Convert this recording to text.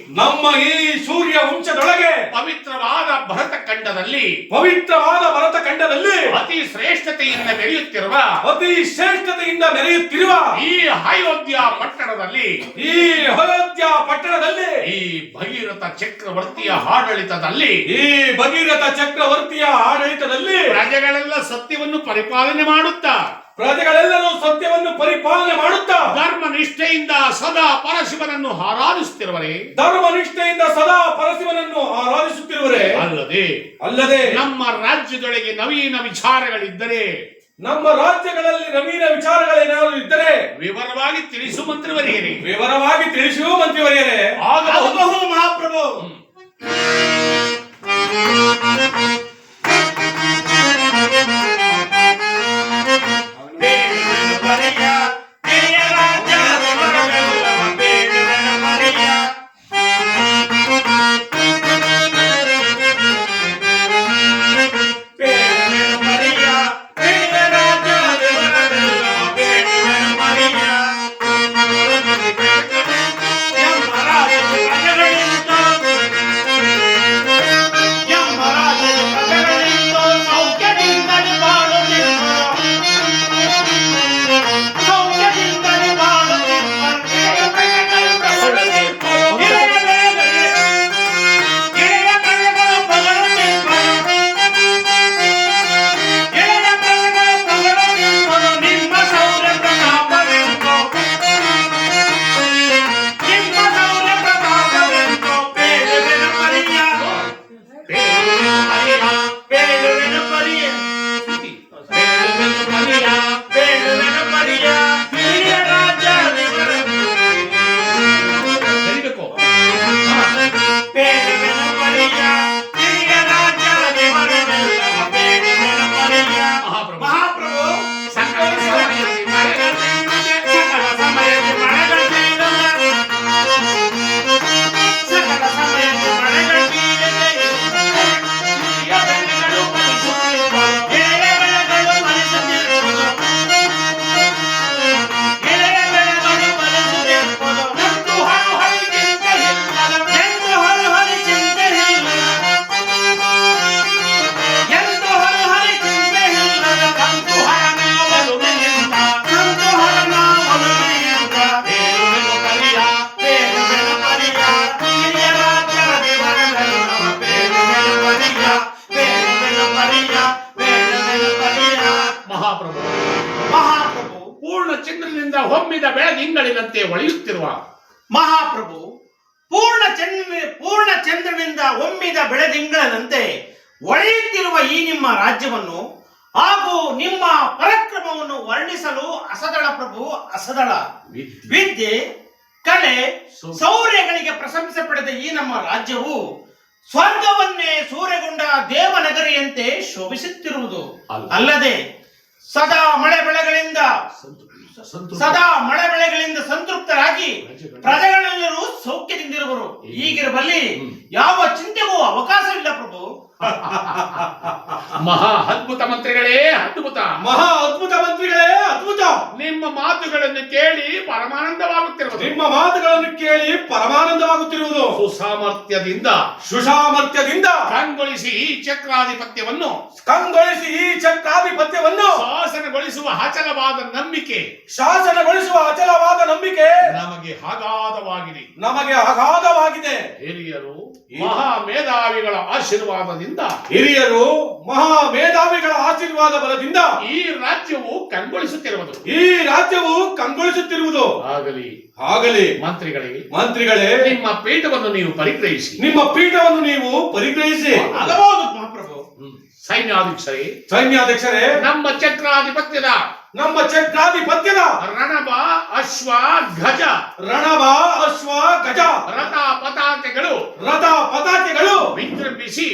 ನಮ್ಮ ಈ ಸೂರ್ಯ ವಂಶದೊಳಗೆ ಪವಿತ್ರವಾದ ಭರತ ಖಂಡದಲ್ಲಿ ಅತಿ ಶ್ರೇಷ್ಠತೆಯಿಂದ ಮೆರೆಯುತ್ತಿರುವ ಈ ಅಯೋಧ್ಯ ಪಟ್ಟಣದಲ್ಲಿ ಈ ಭಗೀರಥ ಚಕ್ರವರ್ತಿಯ ಆಡಳಿತದಲ್ಲಿ ಪ್ರಜೆಗಳೆಲ್ಲ ಸತ್ಯವನ್ನು ಪರಿಪಾಲನೆ ಮಾಡುತ್ತಾ ಧರ್ಮ ನಿಷ್ಠೆಯಿಂದ ಸದಾ ಪರಶಿವನನ್ನು ಆರಾಧಿಸುತ್ತಿರುವರೆ ಅಲ್ಲದೆ ನಮ್ಮ ರಾಜ್ಯದೊಳಗೆ ನವೀನ ವಿಚಾರಗಳಿದ್ದರೆ ವಿಚಾರಗಳೇನಾದರೂ ಇದ್ದರೆ ವಿವರವಾಗಿ ತಿಳಿಸು ಮಂತ್ರಿವರಿಯರೇ ಆಗಬಹುದು ಮಹಾಪ್ರಭು. ಮಹಾಪ್ರಭು ಮಹಾಪ್ರಭು ಪೂರ್ಣ ಚಂದ್ರನಿಂದ ಹೊಮ್ಮಿದ ಬೆಳದಿಂಗಳಿನಂತೆ ಹೊಳೆಯುತ್ತಿರುವ ಮಹಾಪ್ರಭು ಪೂರ್ಣ ಚಂದ್ರನಿಂದ ಒಮ್ಮಿದ ಬೆಳದಿಂಗಳಂತೆ ಒಳೆಯುತ್ತಿರುವ ಈ ನಿಮ್ಮ ರಾಜ್ಯವನ್ನು ಹಾಗೂ ನಿಮ್ಮ ಪರಾಕ್ರಮವನ್ನು ವರ್ಣಿಸಲು ಅಸದಳ ಪ್ರಭು ಅಸದಳ. ವಿದ್ಯೆ ಕಲೆ ಶೌರ್ಯಗಳಿಗೆ ಪ್ರಶಂಸೆ ಪಡೆದ ಈ ನಮ್ಮ ರಾಜ್ಯವು ಸ್ವರ್ಗವನ್ನೇ ಸೂರೆಗೊಂಡ ದೇವನಗರಿಯಂತೆ ಶೋಭಿಸುತ್ತಿರುವುದು ಅಲ್ಲದೆ ಸದಾ ಮಳೆ ಬೆಳೆಗಳಿಂದ ಸಂತೃಪ್ತರಾಗಿ ಪ್ರಜೆಗಳೆಲ್ಲರೂ ಸೌಖ್ಯದಿಂದಿರುವರು. ಹೀಗಿರುವಲ್ಲಿ ಯಾವ ಚಿಂತೆಗೂ ಅವಕಾಶವಿಲ್ಲ ಪ್ರಭು. ಮಹಾ ಅದ್ಭುತ ಮಂತ್ರಿಗಳೇ ಅದ್ಭುತ. ಮಹಾ ಅದ್ಭುತ ಮಂತ್ರಿಗಳೇ ಅದ್ಭುತ. ನಿಮ್ಮ ಮಾತುಗಳನ್ನು ಕೇಳಿ ಪರಮಾನಂದವಾಗುತ್ತಿರುವುದು ಸುಸಾಮರ್ಥ್ಯದಿಂದ ಕಂಗೊಳಿಸಿ ಈ ಚಕ್ರಾಧಿಪತ್ಯವನ್ನು ಶಾಸನಗೊಳಿಸುವ ಅಚಲವಾದ ನಂಬಿಕೆ ನಮಗೆ ಅಗಾಧವಾಗಿದೆ. ಹಿರಿಯರು ಮಹಾ ಮೇಧಾವಿಗಳ ಆಶೀರ್ವಾದ ಬಲದಿಂದ ಈ ರಾಜ್ಯವು ಕಂಗೊಳಿಸುತ್ತಿರುವುದು. ಆಗಲಿ ಮಂತ್ರಿಗಳೇ ನಿಮ್ಮ ಪೀಠವನ್ನು ನೀವು ಪರಿಗ್ರಹಿಸಿ. ಆಗಬಹುದು ಮಹಾಪ್ರಭು. ಸೈನ್ಯಾಧ್ಯಕ್ಷರೇ ನಮ್ಮ ಚಕ್ರಾಧಿಪತ್ಯದ ರಣಭ ಅಶ್ವ ಗಜ ರಥ ಪತಾಕೆಗಳು ವಿಜೃಂಭಿಸಿ